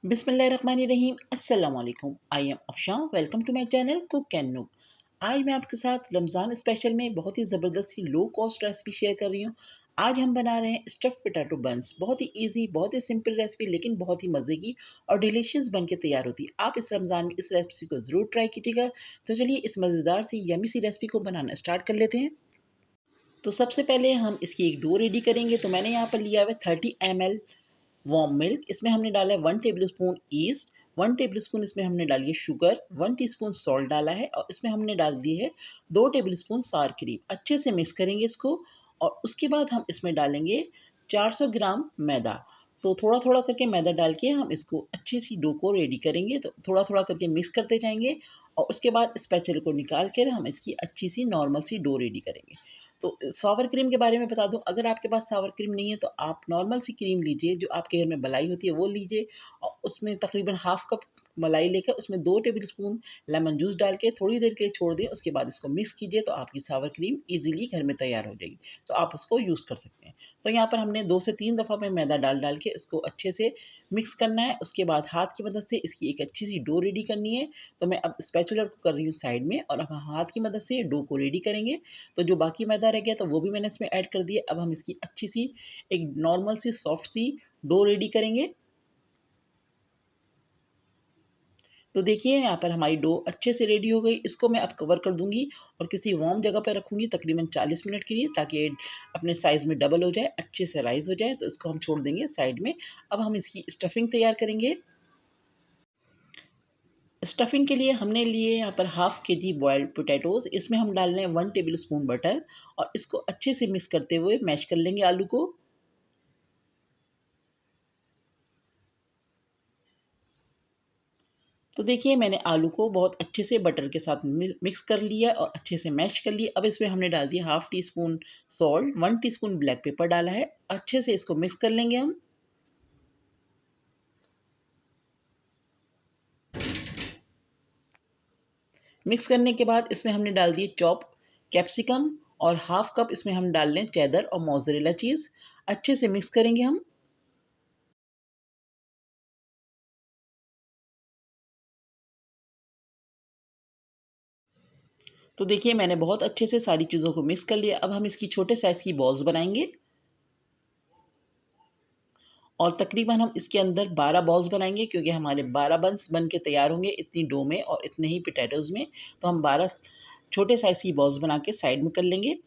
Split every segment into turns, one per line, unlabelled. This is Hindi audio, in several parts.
बिस्मिल्लाहिर्रहमानिर्रहीम अस्सलाम वालेकुम। I am Afshan. Welcome to my channel Cook and Nook. आज मैं आपके साथ रमज़ान स्पेशल में बहुत ही ज़बरदस्त सी लो कॉस्ट रेसिपी शेयर कर रही हूँ। आज हम बना रहे हैं स्टफ़्ड पोटैटो बन्स। बहुत ही ईज़ी, बहुत ही सिंपल रेसिपी, लेकिन बहुत ही मज़े की और डिलीशियस बन के तैयार होती है। आप इस रमज़ान में इस रेसिपी को ज़रूर ट्राई कीजिएगा। तो चलिए इस मज़ेदार सी यम्मी सी रेसिपी को बनाना स्टार्ट कर लेते हैं। तो सबसे पहले हम इसकी एक डो रेडी करेंगे। तो मैंने यहाँ पर लिया हुआ है 30 ml वार्म मिल्क। इसमें हमने डाला है 1 टेबलस्पून ईस्ट, 1 टेबलस्पून इसमें हमने डाली है शुगर, 1 टीस्पून सॉल्ट डाला है और इसमें हमने डाल दी है 2 टेबलस्पून सार क्रीम। अच्छे से मिक्स करेंगे इसको और उसके बाद हम इसमें डालेंगे 400 ग्राम मैदा। तो थोड़ा-थोड़ा करके मैदा डाल के हम इसको अच्छी सी डो को रेडी करेंगे। तो थोड़ा-थोड़ा करके मिक्स करते जाएँगे और उसके बाद स्पैचुला को निकाल कर हम इसकी अच्छी सी नॉर्मल सी डो रेडी करेंगे। तो सावर क्रीम के बारे में बता दूँ, अगर आपके पास सावर क्रीम नहीं है तो आप नॉर्मल सी क्रीम लीजिए, जो आपके घर में मलाई होती है वो लीजिए और उसमें तकरीबन हाफ़ कप मलाई लेकर उसमें 2 टेबलस्पून लेमन जूस डाल के थोड़ी देर के लिए छोड़ दें। उसके बाद इसको मिक्स कीजिए तो आपकी सावर क्रीम ईज़िली घर में तैयार हो जाएगी। तो आप उसको यूज़ कर सकते हैं। तो यहाँ पर हमने 2 से 3 दफ़ा में मैदा डाल के इसको अच्छे से मिक्स करना है। उसके बाद हाथ की मदद से इसकी एक अच्छी सी डो रेडी करनी है। तो मैं अब स्पैचुला को कर रही हूँ साइड में और अब हाथ की मदद से डो को रेडी करेंगे। तो जो बाकी मैदा रह गया तो वो भी मैंने इसमें ऐड कर दिया। अब हम इसकी अच्छी सी एक नॉर्मल सी सॉफ्ट सी डो रेडी करेंगे। तो देखिए यहाँ पर हमारी डो अच्छे से रेडी हो गई। इसको मैं अब कवर कर दूँगी और किसी वार्म जगह पे रखूँगी तकरीबन 40 मिनट के लिए, ताकि अपने साइज़ में डबल हो जाए, अच्छे से राइज़ हो जाए। तो इसको हम छोड़ देंगे साइड में। अब हम इसकी स्टफिंग तैयार करेंगे। स्टफिंग के लिए हमने लिए यहाँ पर हाफ़ केजी बॉइल्ड पोटैटोज़। इसमें हम डाल रहे हैं 1 टेबलस्पून बटर और इसको अच्छे से मिक्स करते हुए मैश कर लेंगे आलू को। तो देखिए मैंने आलू को बहुत अच्छे से बटर के साथ मिक्स कर लिया और अच्छे से मैश कर लिया। अब इसमें हमने डाल दिया half tea spoon salt, 1 teaspoon black pepper डाला है। अच्छे से इसको मिक्स कर लेंगे हम। मिक्स करने के बाद इसमें हमने डाल दिए चॉप कैप्सिकम और हाफ़ कप इसमें हम डाल लें चेडर और मोज़रेला चीज़। अच्छे से मिक्स करेंगे हम। तो देखिए मैंने बहुत अच्छे से सारी चीज़ों को मिक्स कर लिया। अब हम इसकी छोटे साइज़ की बॉल्स बनाएँगे और तकरीबन हम इसके अंदर 12 बॉल्स बनाएँगे, क्योंकि हमारे 12 बन्स बन के तैयार होंगे इतनी डो में और इतने ही पोटैटोज़ में। तो हम 12 छोटे साइज़ की बॉल्स बना के साइड में कर लेंगे।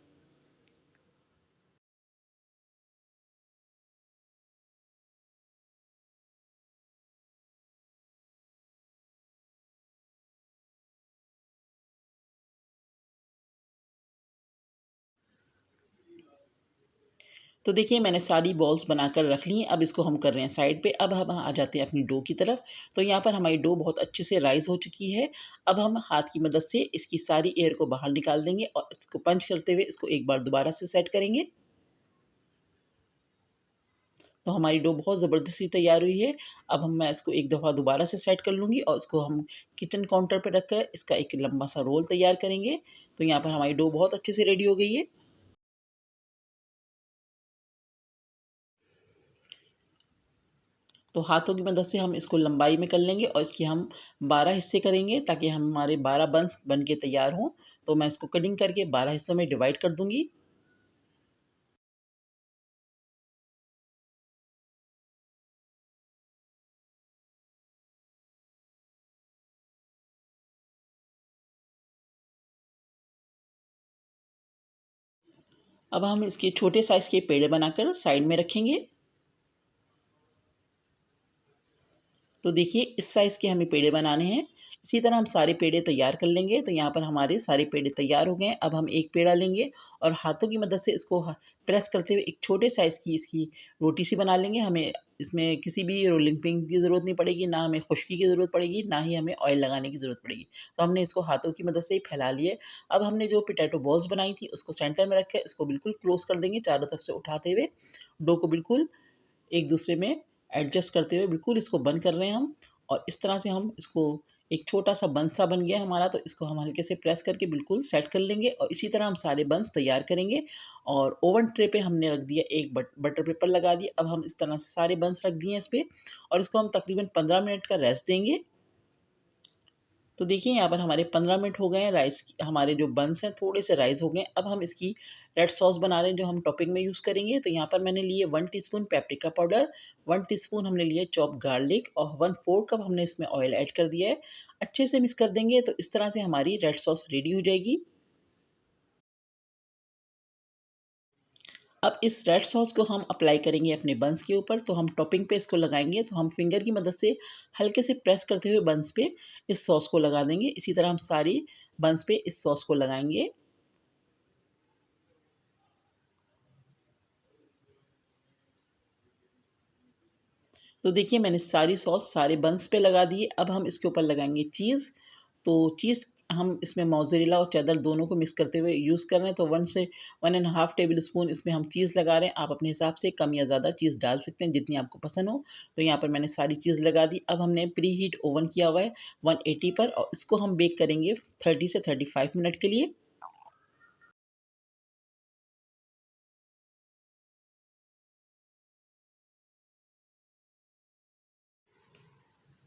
तो देखिए मैंने सारी बॉल्स बनाकर रख ली हैं। अब इसको हम कर रहे हैं साइड पे। अब हम आ जाते हैं अपनी डो की तरफ। तो यहाँ पर हमारी डो बहुत अच्छे से राइज़ हो चुकी है। अब हम हाथ की मदद से इसकी सारी एयर को बाहर निकाल देंगे और इसको पंच करते हुए इसको एक बार दोबारा से सेट करेंगे। तो हमारी डो बहुत ज़बरदस्ती तैयार हुई है। अब मैं इसको एक दफ़ा दोबारा से सेट कर लूँगी और इसको हम किचन काउंटर पे रखकर इसका एक लंबा सा रोल तैयार करेंगे। तो यहाँ पर हमारी डो बहुत अच्छे से रेडी हो गई है। तो हाथों की मदद से हम इसको लंबाई में कर लेंगे और इसके हम 12 हिस्से करेंगे, ताकि हमारे 12 बन्स बन के तैयार हों। तो मैं इसको कटिंग करके 12 हिस्सों में डिवाइड कर दूँगी। अब हम इसके छोटे साइज़ के पेड़े बनाकर साइड में रखेंगे। तो देखिए इस साइज़ के हमें पेड़े बनाने हैं। इसी तरह हम सारे पेड़े तैयार कर लेंगे। तो यहाँ पर हमारे सारे पेड़े तैयार हो गए हैं। अब हम एक पेड़ा लेंगे और हाथों की मदद से इसको प्रेस करते हुए एक छोटे साइज़ की इसकी रोटी सी बना लेंगे। हमें इसमें किसी भी रोलिंग पिन की ज़रूरत नहीं पड़ेगी, ना हमें खुश्की की ज़रूरत पड़ेगी, ना ही हमें ऑयल लगाने की ज़रूरत पड़ेगी। तो हमने इसको हाथों की मदद से ही फैला लिए। अब हमने जो पोटैटो बॉल्स बनाई थी उसको सेंटर में रख के इसको बिल्कुल क्लोज़ कर देंगे, चारों तरफ से उठाते हुए। डो को बिल्कुल एक दूसरे में एडजस्ट करते हुए बिल्कुल इसको बंद कर रहे हैं हम। और इस तरह से हम इसको एक छोटा-सा बंस सा बन गया हमारा, तो इसको हम हल्के से प्रेस करके बिल्कुल सेट कर लेंगे और इसी तरह हम सारे बंस तैयार करेंगे। और ओवन ट्रे पे हमने रख दिया एक बटर पेपर लगा दिया। अब हम इस तरह से सारे बंस रख दिए इस पे और इसको हम तकरीबन 15 मिनट का रेस्ट देंगे। तो देखिए यहाँ पर हमारे 15 मिनट हो गए हैं, हमारे जो बन्स हैं थोड़े से राइज़ हो गए हैं। अब हम इसकी रेड सॉस बना रहे हैं जो हम टॉपिंग में यूज़ करेंगे। तो यहाँ पर मैंने लिए 1 टीस्पून पेपरिका पाउडर, 1 टीस्पून हमने लिए चॉप्ड गार्लिक और 1/4 कप हमने इसमें ऑयल ऐड कर दिया है। अच्छे से मिक्स कर देंगे तो इस तरह से हमारी रेड सॉस रेडी हो जाएगी। अब इस रेड सॉस को हम अप्लाई करेंगे अपने बन्स के ऊपर, तो हम टॉपिंग पे इसको लगाएँगे, तो हम फिंगर की मदद से हल्के से प्रेस करते हुए बन्स पे इस सॉस को लगा देंगे। इसी तरह हम सारी बन्स पे इस सॉस को लगाएँगे। तो देखिए मैंने सारी सॉस सारे बन्स पे लगा दी है। अब हम इसके ऊपर लगाएँगे चीज़। तो चीज़ हम इसमें मोज़रेला और चेडर दोनों को मिक्स करते हुए यूज़ कर रहे हैं, तो 1 से 1 एंड हाफ टेबल स्पून इसमें हम चीज़ लगा रहे हैं। आप अपने हिसाब से कम या ज़्यादा चीज़ डाल सकते हैं, जितनी आपको पसंद हो। तो यहाँ पर मैंने सारी चीज़ लगा दी। अब हमने प्री हीट ओवन किया हुआ है 180 पर और इसको हम बेक करेंगे 30 से 35 मिनट के लिए।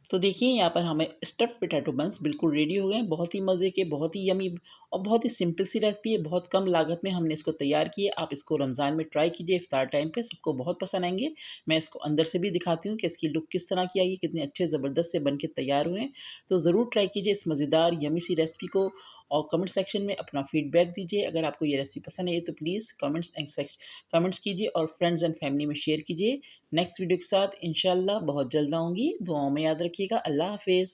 तो देखिए यहाँ पर हमें स्टफ़्ड पोटैटो बन्स बिल्कुल रेडी हो गए हैं। बहुत ही मज़े के, बहुत ही यम्मी और बहुत ही सिंपल सी रेसिपी है। बहुत कम लागत में हमने इसको तैयार की है। आप इसको रमज़ान में ट्राई कीजिए, इफ्तार टाइम पे सबको बहुत पसंद आएँगे। मैं इसको अंदर से भी दिखाती हूँ कि इसकी लुक किस तरह की आई है, कितने अच्छे ज़बरदस्त से बन के तैयार हुए हैं। तो ज़रूर ट्राई कीजिए इस मज़ेदार यम्मी सी रेसिपी को और कमेंट सेक्शन में अपना फीडबैक दीजिए। अगर आपको ये रेसिपी पसंद आई तो प्लीज़ कमेंट्स कीजिए और फ्रेंड्स एंड फैमिली में शेयर कीजिए। नेक्स्ट वीडियो के साथ इंशाल्लाह बहुत जल्द आऊँगी। दुआओं में याद रखिएगा। अल्लाह हाफ़िज़।